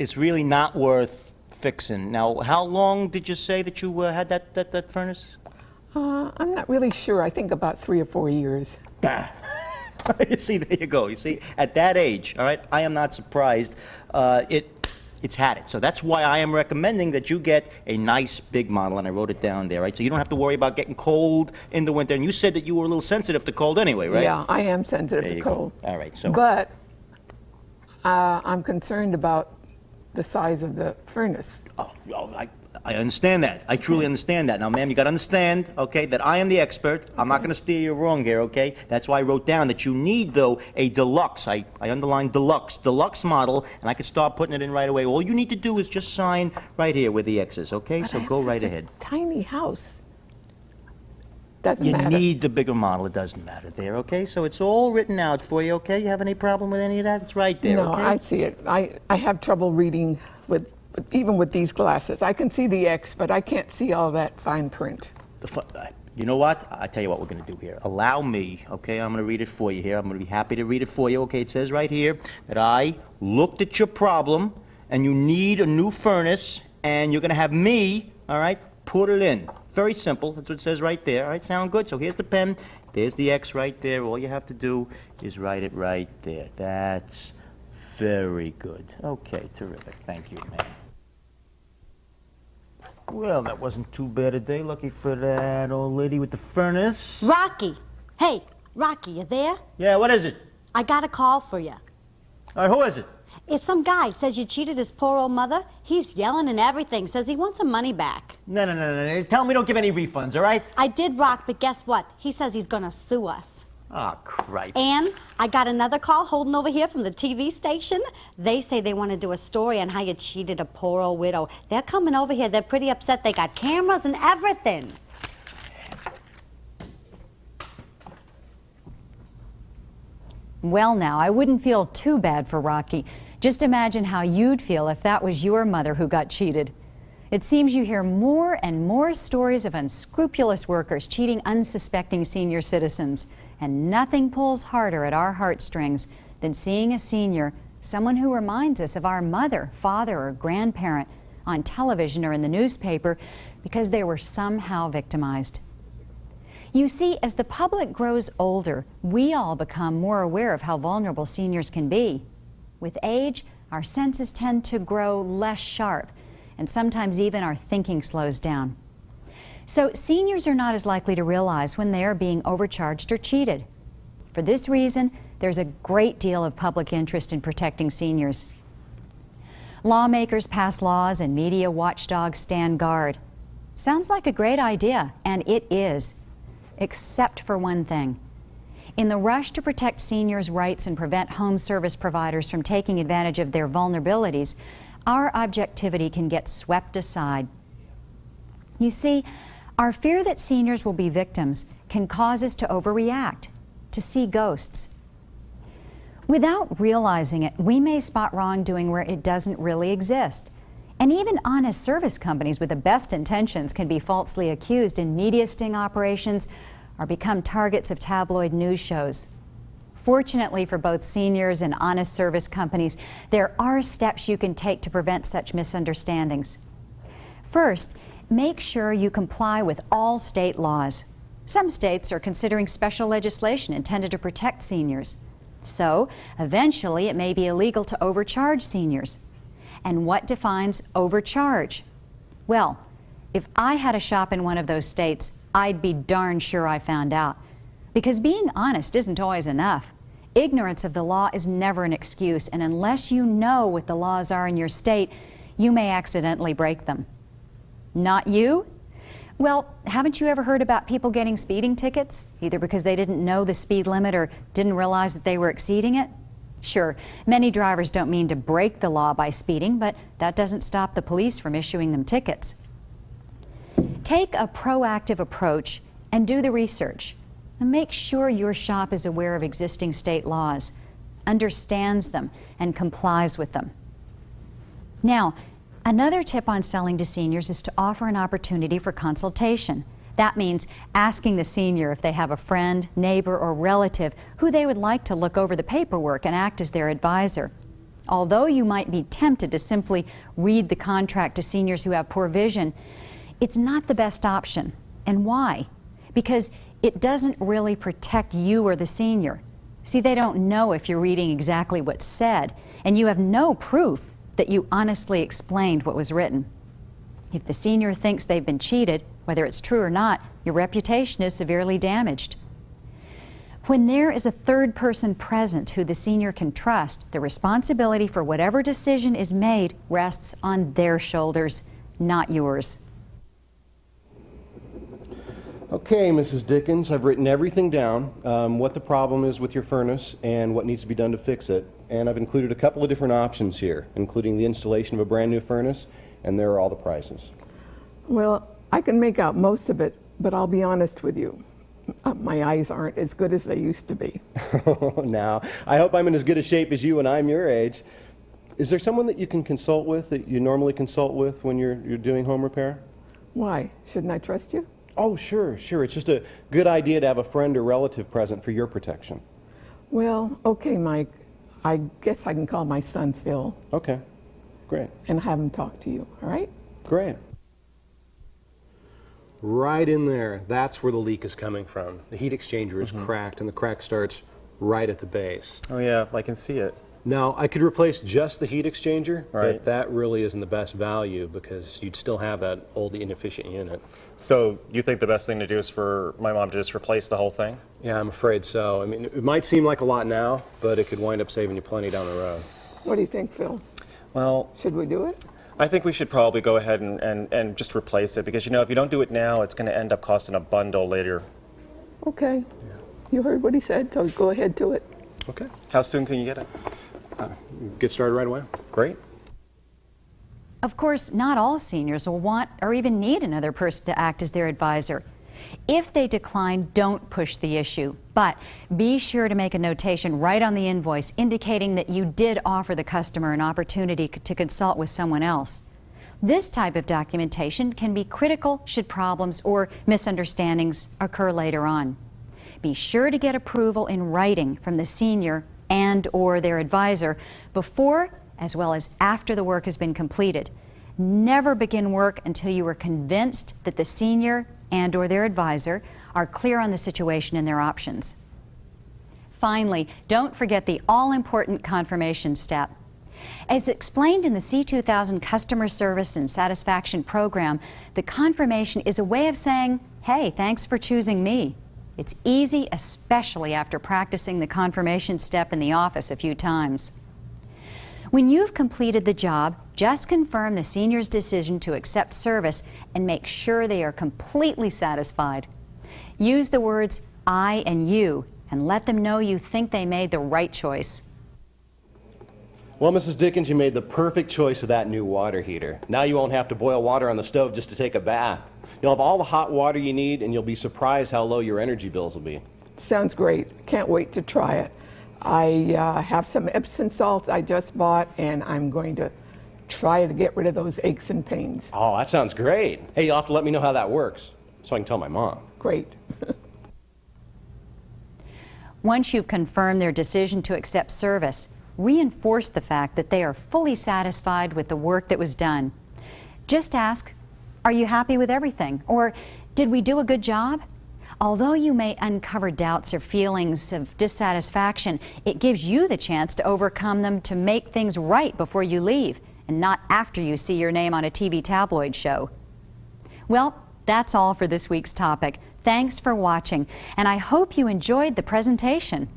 it's really not worth fixing. Now, how long did you say that you had that furnace? I'm not really sure. I think about 3 or 4 years. You see, there you go. You see, at that age, all right, I am not surprised. It's had it. So that's why I am recommending that you get a nice big model, and I wrote it down there, right? So you don't have to worry about getting cold in the winter. And you said that you were a little sensitive to cold anyway, right? Yeah, I am sensitive There to you cold. go. All right, so. But I'm concerned about the size of the furnace. Oh, I understand that. I truly understand that. Now, ma'am, you got to understand, okay, that I am the expert. I'm not going to steer you wrong here, okay? That's why I wrote down that you need, though, a deluxe. I underlined deluxe model, and I could start putting it in right away. All you need to do is just sign right here where the X is, okay? But So I have go right such a ahead. tiny house. Doesn't You matter. need the bigger model. It doesn't matter there, okay? So it's all written out for you, okay? You have any problem with any of that? It's right there, No, okay? I see it. I have trouble reading even with these glasses. I can see the X, but I can't see all that fine print. You know what? I tell you what we're going to do here. Allow me, okay? I'm going to read it for you here. I'm going to be happy to read it for you, okay? It says right here that I looked at your problem, and you need a new furnace, and you're going to have me, all right, put it in. Very simple. That's what it says right there. All right, sound good? So here's the pen. There's the X right there. All you have to do is write it right there. That's very good. Okay, terrific. Thank you, ma'am. Well, that wasn't too bad a day. Lucky for that old lady with the furnace. Rocky! Hey, Rocky, you there? Yeah, what is it? I got a call for you. All right, who is it? It's some guy. Says you cheated his poor old mother. He's yelling and everything. Says he wants some money back. No. Tell him we don't give any refunds, all right? I did, Rock, but guess what? He says he's gonna sue us. Oh, Christ. And I got another call holding over here from the TV station. They say they want to do a story on how you cheated a poor old widow. They're coming over here. They're pretty upset. They got cameras and everything. Well, now, I wouldn't feel too bad for Rocky. Just imagine how you'd feel if that was your mother who got cheated. It seems you hear more and more stories of unscrupulous workers cheating unsuspecting senior citizens. And nothing pulls harder at our heartstrings than seeing a senior, someone who reminds us of our mother, father, or grandparent on television or in the newspaper because they were somehow victimized. You see, as the public grows older, we all become more aware of how vulnerable seniors can be. With age, our senses tend to grow less sharp, and sometimes even our thinking slows down. So seniors are not as likely to realize when they are being overcharged or cheated. For this reason, there's a great deal of public interest in protecting seniors. Lawmakers pass laws and media watchdogs stand guard. Sounds like a great idea, and it is, except for one thing. In the rush to protect seniors' rights and prevent home service providers from taking advantage of their vulnerabilities, our objectivity can get swept aside. You see, our fear that seniors will be victims can cause us to overreact, to see ghosts. Without realizing it, we may spot wrongdoing where it doesn't really exist. And even honest service companies with the best intentions can be falsely accused in media sting operations or become targets of tabloid news shows. Fortunately for both seniors and honest service companies, there are steps you can take to prevent such misunderstandings. First, make sure you comply with all state laws. Some states are considering special legislation intended to protect seniors. So, eventually, it may be illegal to overcharge seniors. And what defines overcharge? Well, if I had a shop in one of those states, I'd be darn sure I found out. Because being honest isn't always enough. Ignorance of the law is never an excuse, and unless you know what the laws are in your state, you may accidentally break them. Not you? Well, haven't you ever heard about people getting speeding tickets, either because they didn't know the speed limit or didn't realize that they were exceeding it? Sure, many drivers don't mean to break the law by speeding, but that doesn't stop the police from issuing them tickets. Take a proactive approach and do the research. And make sure your shop is aware of existing state laws, understands them, and complies with them. Now, another tip on selling to seniors is to offer an opportunity for consultation. That means asking the senior if they have a friend, neighbor, or relative who they would like to look over the paperwork and act as their advisor. Although you might be tempted to simply read the contract to seniors who have poor vision, it's not the best option. And why? Because it doesn't really protect you or the senior. See, they don't know if you're reading exactly what's said, and you have no proof that you honestly explained what was written. If the senior thinks they've been cheated, whether it's true or not, your reputation is severely damaged. When there is a third person present who the senior can trust, the responsibility for whatever decision is made rests on their shoulders, not yours. Okay, Mrs. Dickens, I've written everything down, what the problem is with your furnace and what needs to be done to fix it. And I've included a couple of different options here, including the installation of a brand new furnace, and there are all the prices. Well, I can make out most of it, but I'll be honest with you. My eyes aren't as good as they used to be. Now, I hope I'm in as good a shape as you when I'm your age. Is there someone that you can consult with, that you normally consult with when you're doing home repair? Why? Shouldn't I trust you? Oh, sure. It's just a good idea to have a friend or relative present for your protection. Well, okay, Mike. I guess I can call my son Phil Okay, great. and have him talk to you, all right? Great. Right in there, that's where the leak is coming from. The heat exchanger is cracked, and the crack starts right at the base. Oh yeah, I can see it. Now, I could replace just the heat exchanger, Right. but that really isn't the best value because you'd still have that old inefficient unit. So you think the best thing to do is for my mom to just replace the whole thing? Yeah, I'm afraid so. I mean, it might seem like a lot now, but it could wind up saving you plenty down the road. What do you think, Phil? Well, Should we do it? I think we should probably go ahead and just replace it because, you know, if you don't do it now, it's going to end up costing a bundle later. Okay. You heard what he said, so go ahead to it. Okay. How soon can you get it? Get started right away. Great. Of course, not all seniors will want or even need another person to act as their advisor. If they decline, don't push the issue, but be sure to make a notation right on the invoice indicating that you did offer the customer an opportunity to consult with someone else. This type of documentation can be critical should problems or misunderstandings occur later on. Be sure to get approval in writing from the senior and/or their advisor before as well as after the work has been completed. Never begin work until you are convinced that the senior and/or their advisor are clear on the situation and their options. Finally, don't forget the all-important confirmation step. As explained in the C2000 Customer Service and Satisfaction Program, the confirmation is a way of saying, hey, thanks for choosing me. It's easy, especially after practicing the confirmation step in the office a few times. When you've completed the job, just confirm the senior's decision to accept service and make sure they are completely satisfied. Use the words I and you and let them know you think they made the right choice. Well, Mrs. Dickens, you made the perfect choice of that new water heater. Now you won't have to boil water on the stove just to take a bath. You'll have all the hot water you need, and you'll be surprised how low your energy bills will be. Sounds great. Can't wait to try it. I have some Epsom salts I just bought, and I'm going to try to get rid of those aches and pains. Oh, that sounds great. Hey, you'll have to let me know how that works so I can tell my mom. Great. Once you've confirmed their decision to accept service, reinforce the fact that they are fully satisfied with the work that was done. Just ask, are you happy with everything? Or did we do a good job? Although you may uncover doubts or feelings of dissatisfaction, it gives you the chance to overcome them to make things right before you leave, and not after you see your name on a TV tabloid show. Well, that's all for this week's topic. Thanks for watching, and I hope you enjoyed the presentation.